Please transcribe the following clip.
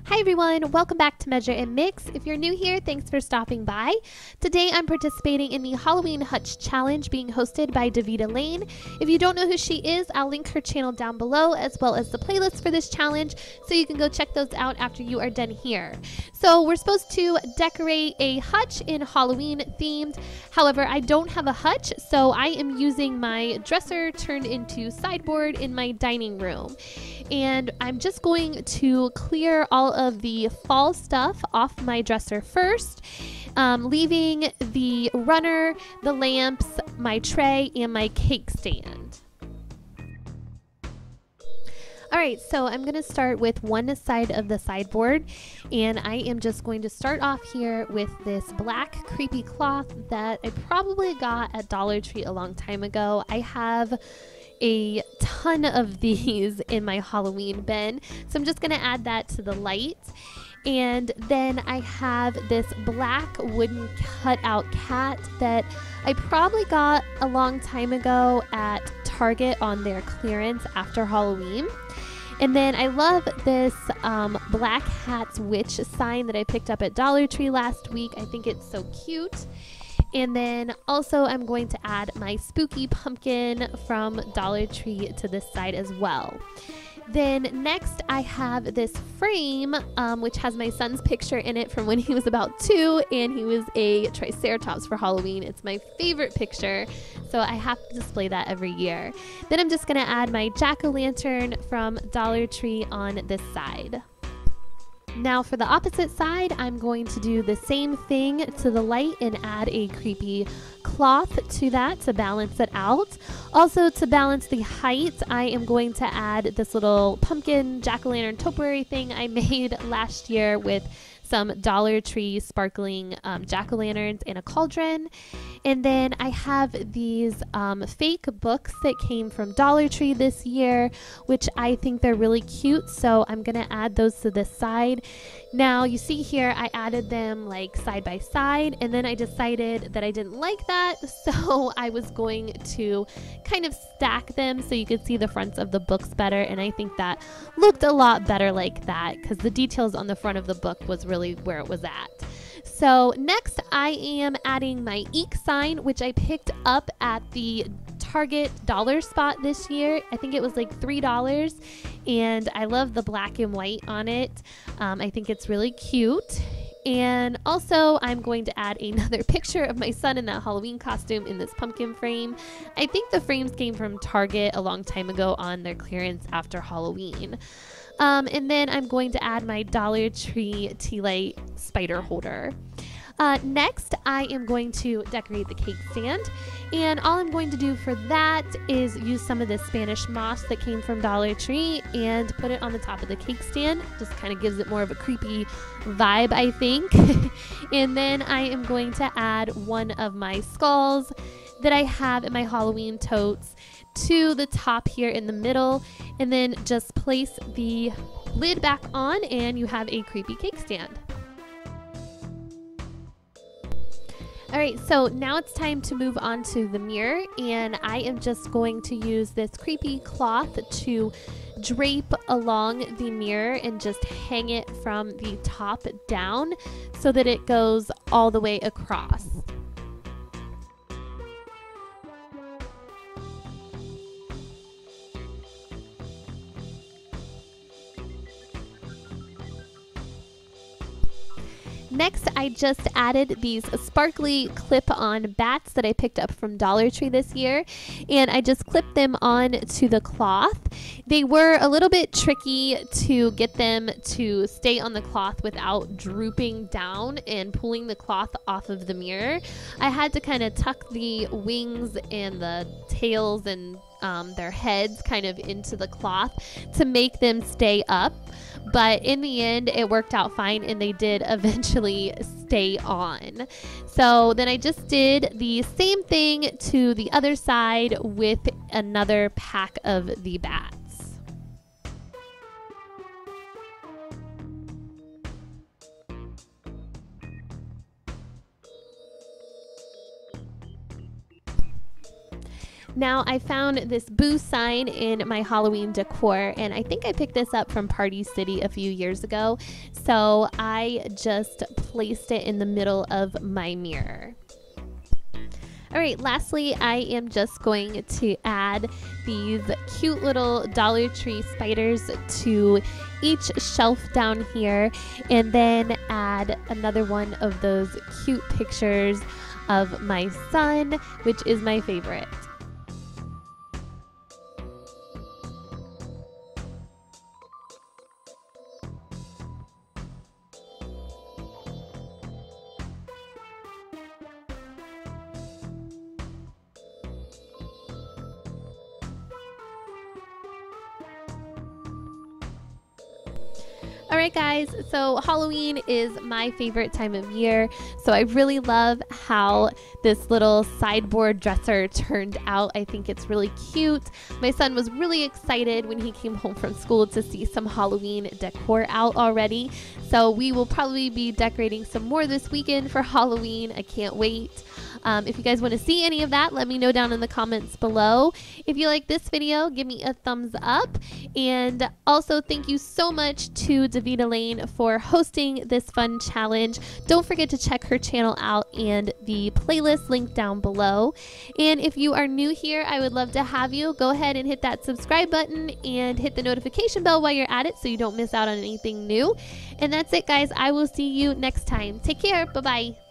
Hi everyone, welcome back to Measure and Mix. If you're new here, thanks for stopping by. Today I'm participating in the Halloween Hutch challenge being hosted by Davita Lane. If you don't know who she is, I'll link her channel down below as well as the playlist for this challenge so you can go check those out after you are done here. So we're supposed to decorate a hutch in Halloween themed. However, I don't have a hutch, so I am using my dresser turned into sideboard in my dining room. And I'm just going to clear all of the fall stuff off my dresser first, leaving the runner, the lamps, my tray, and my cake stand. Alright, so I'm going to start with one side of the sideboard, and I am just going to start off here with this black creepy cloth that I probably got at Dollar Tree a long time ago. I have a ton of these in my Halloween bin, so I'm just going to add that to the light. And then I have this black wooden cutout cat that I probably got a long time ago at Target on their clearance after Halloween. And then I love this Black Hat's Witch sign that I picked up at Dollar Tree last week. I think it's so cute. And then also I'm going to add my spooky pumpkin from Dollar Tree to this side as well. Then next I have this frame which has my son's picture in it from when he was about 2 and he was a Triceratops for Halloween. It's my favorite picture, so I have to display that every year. Then I'm just going to add my jack-o'-lantern from Dollar Tree on this side. Now for the opposite side, I'm going to do the same thing to the light and add a creepy cloth to that to balance it out. Also, to balance the height, I am going to add this little pumpkin jack-o'-lantern topiary thing I made last year with some Dollar Tree sparkling jack-o'-lanterns and a cauldron. And then I have these fake books that came from Dollar Tree this year, which I think they're really cute, so I'm gonna add those to this side. Now you see here I added them like side by side, and then I decided that I didn't like that, so I was going to kind of stack them so you could see the fronts of the books better, and I think that looked a lot better like that because the details on the front of the book was really where it was at. So next I am adding my Eek sign, which I picked up at the Target dollar spot this year. I think it was like $3, and I love the black and white on it. I think it's really cute. And also I'm going to add another picture of my son in that Halloween costume in this pumpkin frame. I think the frames came from Target a long time ago on their clearance after Halloween. And then I'm going to add my Dollar Tree tea light spider holder. Next, I am going to decorate the cake stand, and all I'm going to do for that is use some of this Spanish moss that came from Dollar Tree and put it on the top of the cake stand. Just kind of gives it more of a creepy vibe, I think. And then I am going to add one of my skulls that I have in my Halloween totes to the top here in the middle, and then just place the lid back on and you have a creepy cake stand. Alright, so now it's time to move on to the mirror, and I am just going to use this creepy cloth to drape along the mirror and just hang it from the top down so that it goes all the way across. Next, I just added these sparkly clip-on bats that I picked up from Dollar Tree this year, and I just clipped them on to the cloth. They were a little bit tricky to get them to stay on the cloth without drooping down and pulling the cloth off of the mirror. I had to kind of tuck the wings and the tails and their heads kind of into the cloth to make them stay up, but in the end it worked out fine and they did eventually stay on. So then I just did the same thing to the other side with another pack of the bats. Now I found this boo sign in my Halloween decor, and I think I picked this up from Party City a few years ago. So I just placed it in the middle of my mirror. All right, lastly, I am just going to add these cute little Dollar Tree spiders to each shelf down here, and then add another one of those cute pictures of my son, which is my favorite. Alright guys, so Halloween is my favorite time of year, so I really love how this little sideboard dresser turned out. I think it's really cute. My son was really excited when he came home from school to see some Halloween decor out already, so we will probably be decorating some more this weekend for Halloween. I can't wait. If you guys want to see any of that, let me know down in the comments below. If you like this video, give me a thumbs up. And also thank you so much to Davita Lane for hosting this fun challenge. Don't forget to check her channel out and the playlist linked down below. And if you are new here, I would love to have you. Go ahead and hit that subscribe button and hit the notification bell while you're at it so you don't miss out on anything new. And that's it, guys. I will see you next time. Take care. Bye-bye.